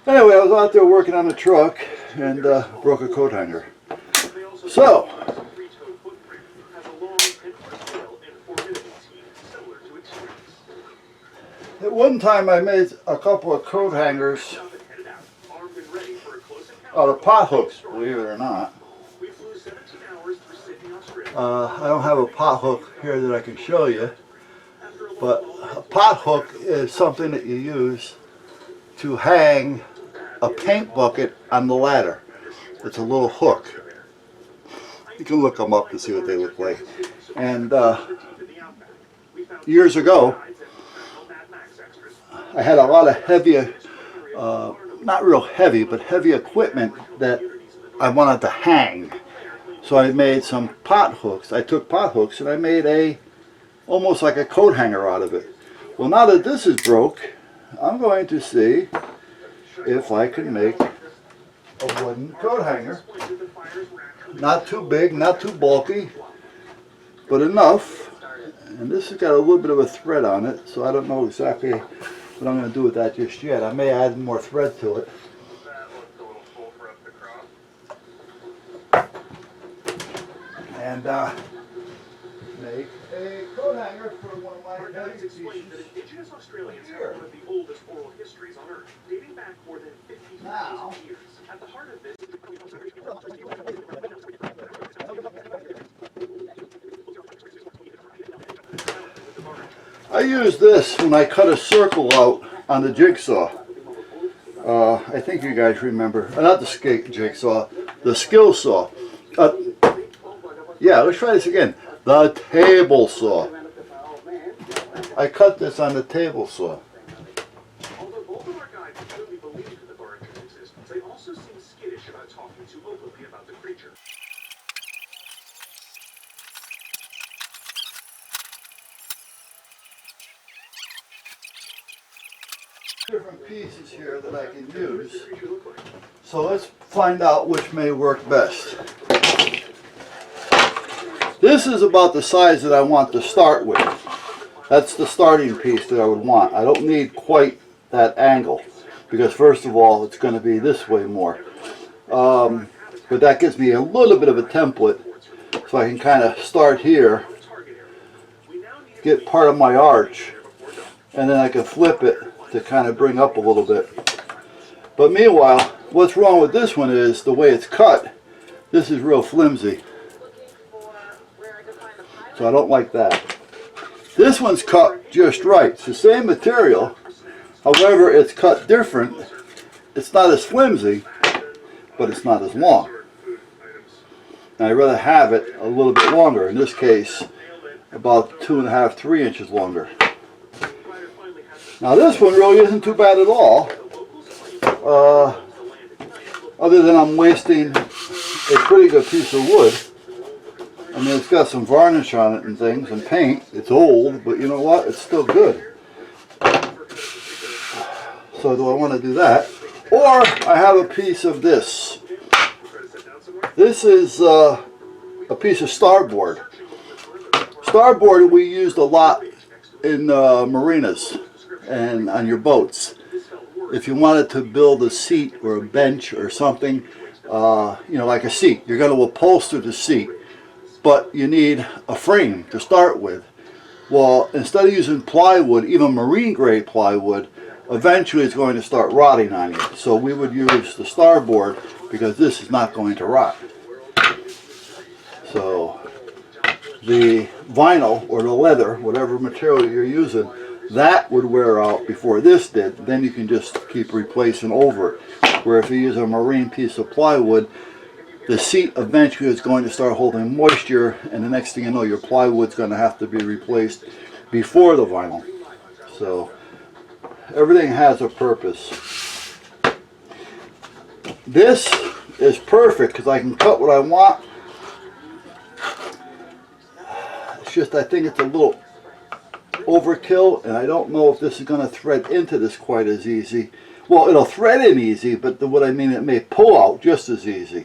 Anyway, I was out there working on the truck and broke a coat hanger. So, at one time I made a couple of coat hangers out of pot hooks, believe it or not. I don't have a pot hook here that I can show you, but a pot hook is something that you use to hang a paint bucket on the ladder. It's a little hook. You can look them up to see what they look like. And years ago, I had a lot of heavy, not real heavy, but heavy equipment that I wanted to hang. So I made some pot hooks. I took pot hooks and I made almost like a coat hanger out of it. Well, now that this is broke, I'm going to see if I can make a wooden coat hanger. Not too big, not too bulky, but enough. And this has got a little bit of a thread on it, so I don't know exactly what I'm going to do with that just yet. I may add more thread to it. And make a coat hanger for one of my guys explained that indigenous Australians have one of the oldest oral histories on Earth, dating back more than 50,000 years. At the heart of this I use this when I cut a circle out on the jigsaw. I think you guys remember, not the jigsaw, the skill saw. Yeah, let's try this again. The table saw. I cut this on the table saw. Although both of our guides truly believe in the Baraka's existence, they also seem skittish about talking too openly about the creature. Different pieces here that I can use. So let's find out which may work best. This is about the size that I want to start with. That's the starting piece that I would want. I don't need quite that angle because first of all it's going to be this way more. But that gives me a little bit of a template so I can kind of start here, get part of my arch, and then I can flip it to kind of bring up a little bit. But meanwhile, what's wrong with this one is the way it's cut. This is real flimsy. So I don't like that. This one's cut just right. It's the same material. However, it's cut different. It's not as flimsy, but it's not as long. And I'd rather have it a little bit longer. In this case, about 2.5, 3 inches longer. Now this one really isn't too bad at all, other than I'm wasting a pretty good piece of wood. I mean, it's got some varnish on it and things and paint. It's old, but you know what? It's still good. So do I want to do that? Or I have a piece of this. This is a piece of starboard. Starboard we used a lot in marinas and on your boats. If you wanted to build a seat or a bench or something, you know, like a seat, you're going to upholster the seat, but you need a frame to start with. Well, instead of using plywood, even marine grade plywood, eventually it's going to start rotting on you. So we would use the starboard because this is not going to rot. So the vinyl or the leather, whatever material you're using, that would wear out before this did. Then you can just keep replacing over it. Where if you use a marine piece of plywood, the seat eventually is going to start holding moisture, and the next thing you know, your plywood's going to have to be replaced before the vinyl. So everything has a purpose. This is perfect because I can cut what I want. It's just I think it's a little overkill, and I don't know if this is going to thread into this quite as easy. Well, it'll thread in easy, but what I mean, it may pull out just as easy.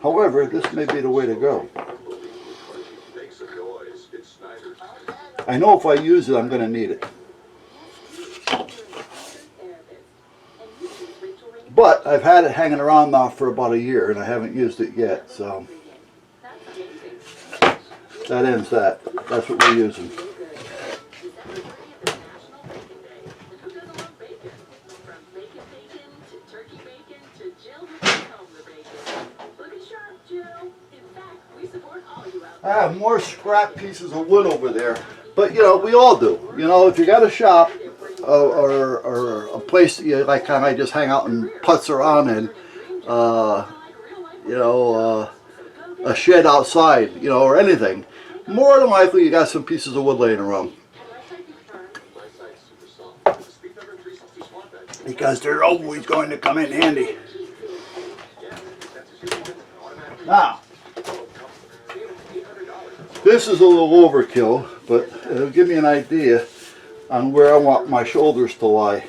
However, this may be the way to go. I know if I use it, I'm going to need it. But I've had it hanging around now for about a year and I haven't used it yet, so that ends that. That's what we're using. I have more scrap pieces of wood over there, but you know, we all do. You know, if you got a shop or a place that you like, kind of just hang out and putz around in, you know, a shed outside, you know, or anything, more than likely you got some pieces of wood laying around. Because they're always going to come in handy. Now, this is a little overkill, but it'll give me an idea on where I want my shoulders to lie.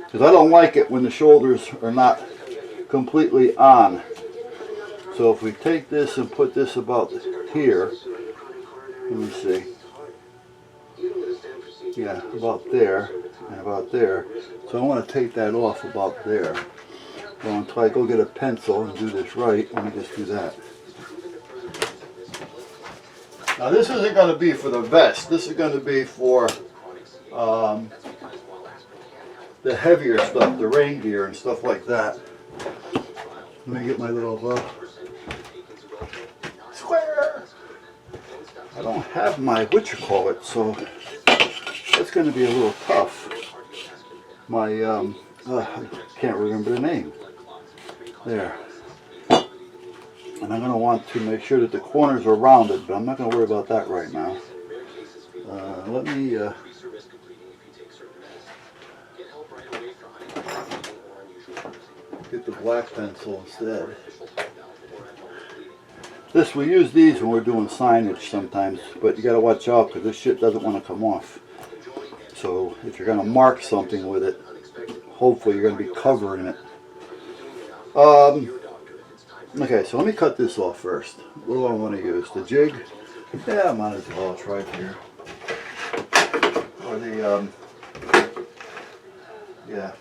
Because I don't like it when the shoulders are not completely on. So if we take this and put this about here, let me see. Yeah, about there and about there. So I want to take that off about there. Well, until I go get a pencil and do this right, let me just do that. Now this isn't going to be for the vest. This is going to be for the heavier stuff, the rain gear and stuff like that. Let me get my little square. I don't have my whatchamacallit, so it's going to be a little tough. My I can't remember the name. There. And I'm going to want to make sure that the corners are rounded, but I'm not going to worry about that right now. Let me get the black pencil instead. We use these when we're doing signage sometimes, but you got to watch out because this shit doesn't want to come off. So if you're going to mark something with it, hopefully you're going to be covering it. Okay, so let me cut this off first. What do I want to use? The jig? Yeah, I might as well. It's right here. Or the, yeah,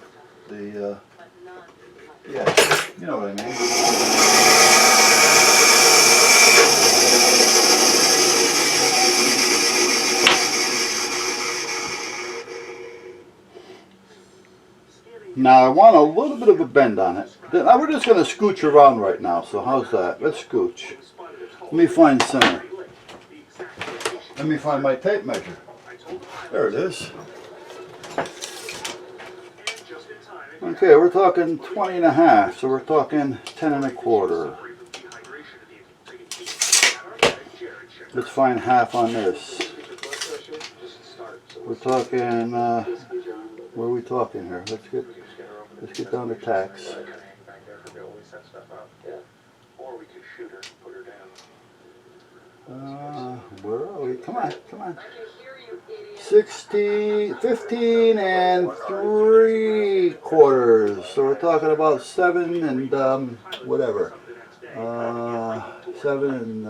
you know what I mean. Now I want a little bit of a bend on it. Now we're just going to scooch around right now, so how's that? Let's scooch. Let me find center. Let me find my tape measure. There it is. Okay, we're talking 20 and a half, so we're talking 10 and a quarter. Let's find half on this. We're talking, where are we talking here? Let's get down to tax. Where are we? Come on, come on. 15 and 3/4. So we're talking about 7 and whatever. 7 and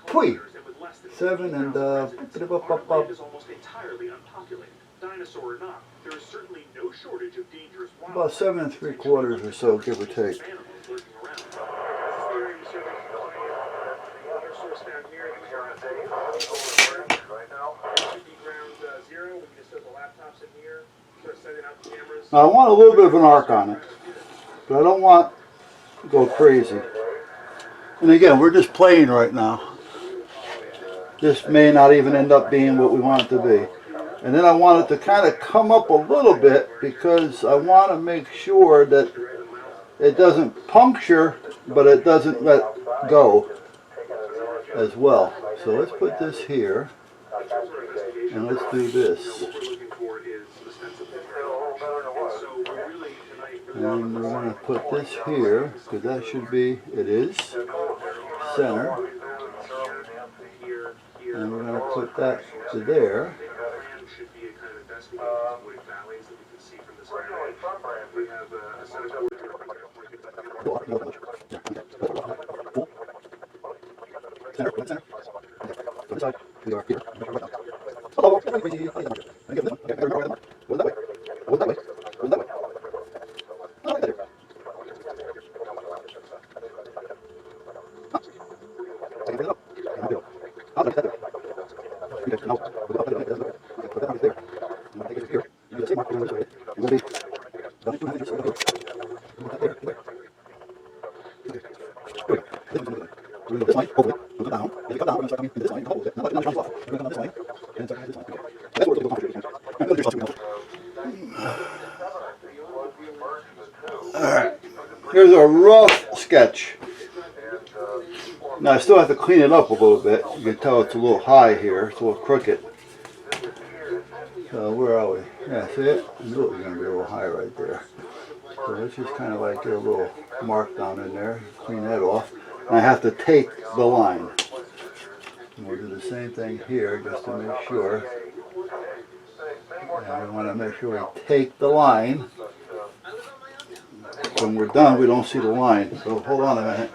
Pui. 7 and dinosaur or not, there is certainly no shortage of dangerous wild about 7 3/4 or so, give or take. Now I want a little bit of an arc on it, but I don't want to go crazy. And again, we're just playing right now. This may not even end up being what we want it to be. And then I want it to kind of come up a little bit because I want to make sure that it doesn't puncture, but it doesn't let go as well. So let's put this here, and let's do this. And we're going to put this here, because that should be, it is, center. And we're going to put that to there. This line, hopefully, it'll come down. If it comes down, we're going to start coming into this line, hold it. Now let it off. We're going to come down this line, and start coming this line. Okay. That's where it's going to go. I'm going to do something. Alright, here's a rough sketch. Now I still have to clean it up a little bit. You can tell it's a little high here, it's a little crooked. So where are we? Yeah, see it? I knew it was going to be a little high right there. So let's just kind of like get a little mark down in there, clean that off. And I have to take the line. And we'll do the same thing here just to make sure. And we want to make sure we take the line. When we're done, we don't see the line. So hold on a minute.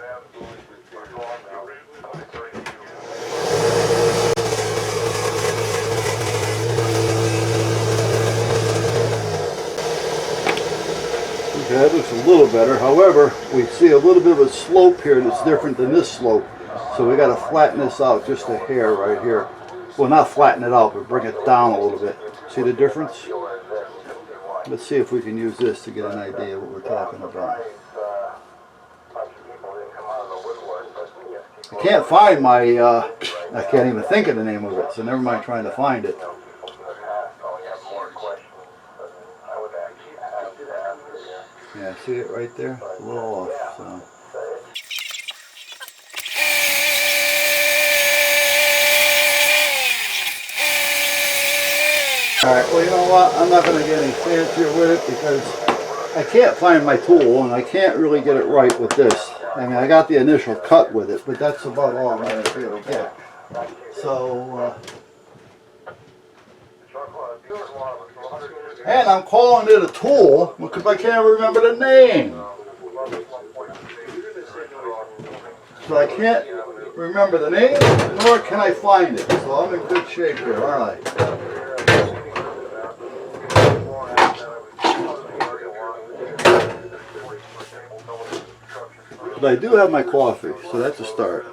Okay, that looks a little better. However, we see a little bit of a slope here that's different than this slope. So we got to flatten this out just a hair right here. Well, not flatten it out, but bring it down a little bit. See the difference? Let's see if we can use this to get an idea of what we're talking about. I can't find my, I can't even think of the name of it, so never mind trying to find it. Yeah, see it right there? A little off, so. Alright, well you know what, I'm not going to get any fancier with it because I can't find my tool and I can't really get it right with this. I mean, I got the initial cut with it, but that's about all I'm going to be able to get. So, and I'm calling it a tool because I can't remember the name. So I can't remember the name, nor can I find it. So I'm in good shape here, aren't I? But I do have my coffee, so that's a start.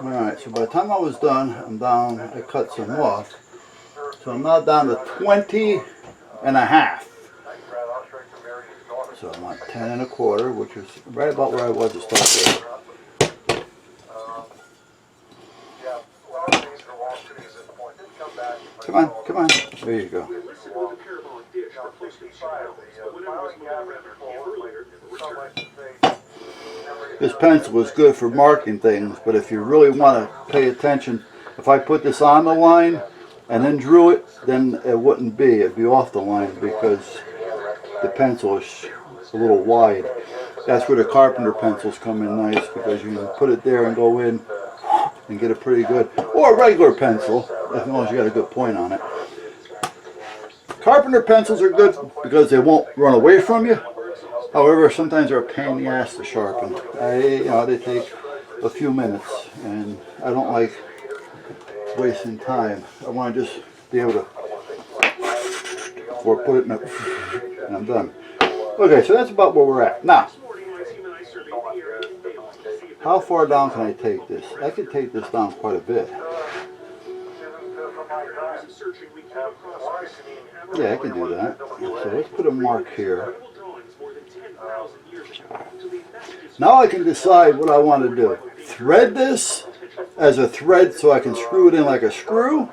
Alright, so by the time I was done, I'm down, I cut some off. So I'm now down to 20 and a half. So I'm at 10 and a quarter, which is right about where I was to start with. Come on, come on. There you go. This pencil is good for marking things, but if you really want to pay attention, if I put this on the line and then drew it, then it wouldn't be. It'd be off the line because the pencil is a little wide. That's where the carpenter pencils come in nice because you can put it there and go in and get it pretty good. Or a regular pencil, as long as you got a good point on it. Carpenter pencils are good because they won't run away from you. However, sometimes they're a pain in the ass to sharpen. They take a few minutes, and I don't like wasting time. I want to just be able to, or put it in a, and I'm done. Okay, so that's about where we're at. Now, how far down can I take this? I can take this down quite a bit. Yeah, I can do that. So let's put a mark here. Now I can decide what I want to do. Thread this as a thread so I can screw it in like a screw,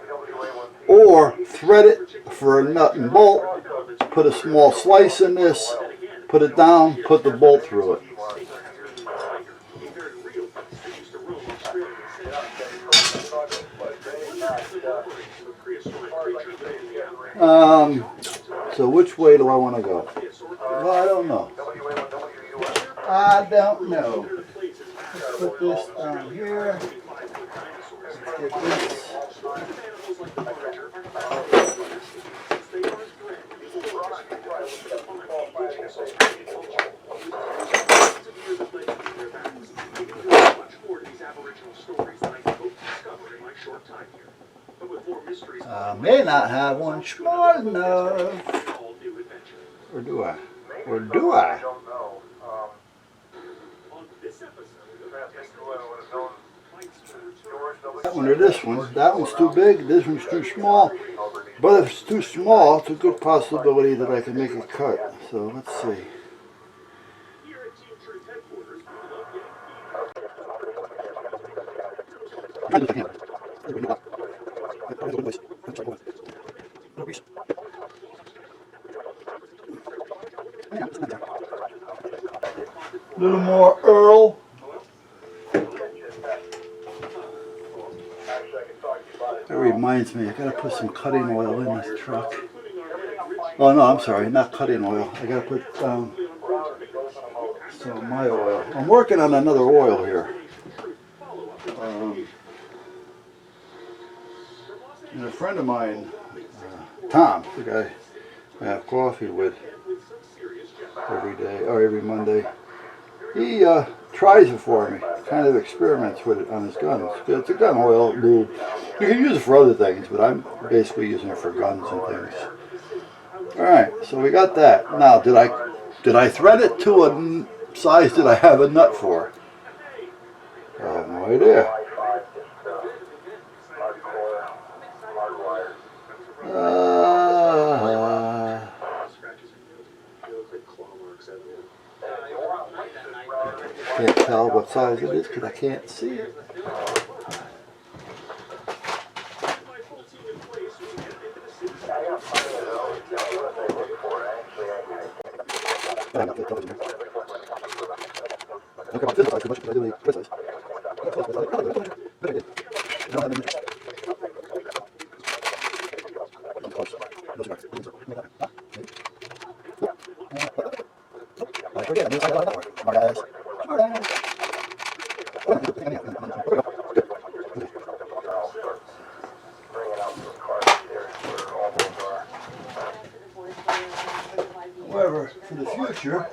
or thread it for a nut and bolt, put a small slice in this, put it down, put the bolt through it. So which way do I want to go? Well, I don't know. I don't know. Let's put this down here. Let's get this. may not have one small enough. all new adventure. Or do I? Or do I? don't know. On this episode of I think what I would have known, George W. That one or this one. That one's too big, this one's too small. But if it's too small, it's a good possibility that I can make a cut. So let's see. here at Team Truth headquarters, we love getting A little more Earl. That reminds me, I gotta put some cutting oil in this truck. Oh no, I'm sorry, not cutting oil. I gotta put some of my oil. I'm working on another oil here. And a friend of mine, Tom, the guy I have coffee with every day or every Monday, he tries it for me, kind of experiments with it on his guns. It's a gun oil lube. You can use it for other things, but I'm basically using it for guns and things. All right, so we got that. Now, did I thread it to a size that I have a nut for? I have no idea. Can't tell what size it is because I can't see it. However, for the future,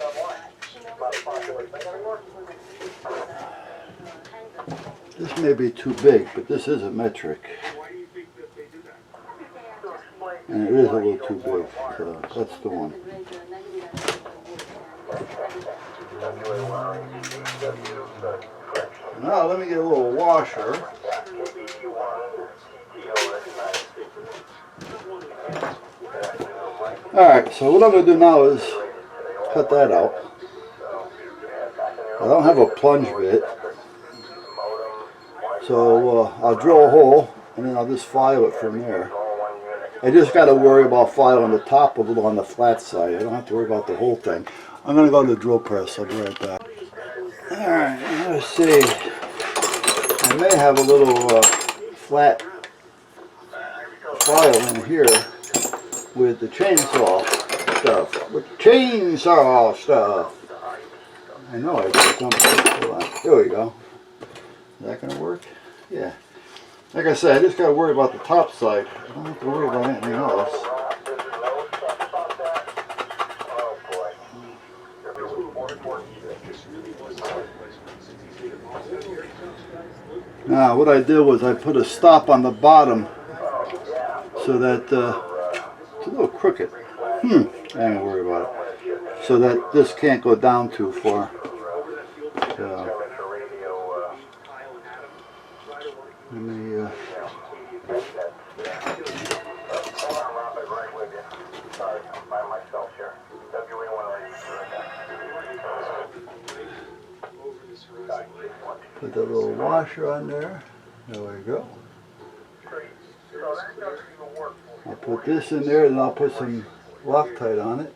this may be too big, but this is a metric. And it is a little too big, so that's the one. Now let me get a little washer. Alright, so what I'm going to do now is cut that out. I don't have a plunge bit, so I'll drill a hole and then I'll just file it from there. I just got to worry about filing the top of it on the flat side. I don't have to worry about the whole thing. I'm going to go to the drill press. I'll be right back. Alright, let's see. I may have a little flat file in here with the chainsaw stuff. I know I did something. Hold on. There we go. Is that going to work? Yeah. Like I said, I just got to worry about the top side. I don't have to worry about anything else. Now, what I did was I put a stop on the bottom so that it's a little crooked. I ain't gonna worry about it. So that this can't go down too far. Let me. Put that little washer on there. There we go. I'll put this in there and I'll put some Loctite on it.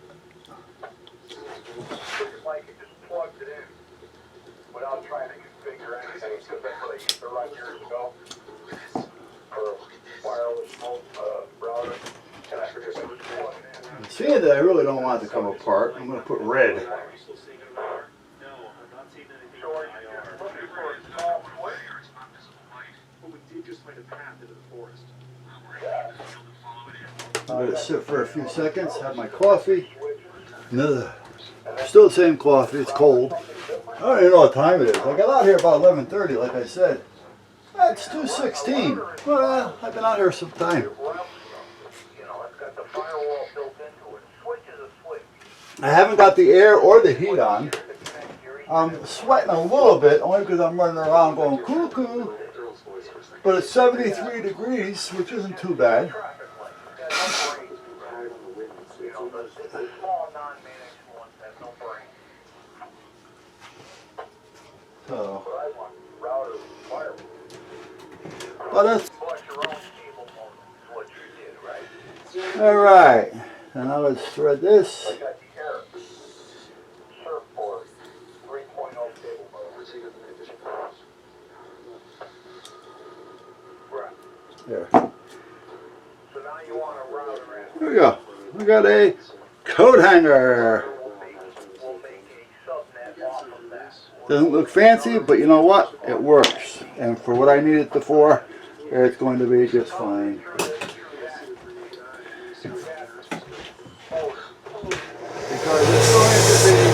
Seeing that I really don't want it to come apart, I'm going to put red. I'll let it sit for a few seconds, have my coffee. Still the same coffee, it's cold. I don't even know what time it is. I got out here about 11:30, like I said. It's 2:16. Well, I've been out here some time. got the firewall built into it. Switch is a switch. I haven't got the air or the heat on. To connect your I'm sweating a little bit only because I'm running around going cuckoo. But it's 73 degrees, which isn't too bad. traffic light. It's got no brains. You know, the small non-managed ones have no brains. So, But I want router firewall. but that's Select your own cable modem is what you did, right? all right. And now let's thread this. I got the air. Surfboard. 3.0 cable modem. Right. There. So now you want a router in. Here we go. We got a coat hanger. We'll make a subnet off of that. Doesn't look fancy, but you know what? It works. And for what I need it for, it's going to be just fine. Because it's going to be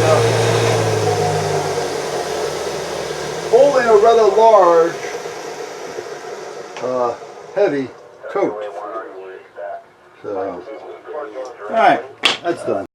holding a rather large, heavy coat. So, alright, that's done.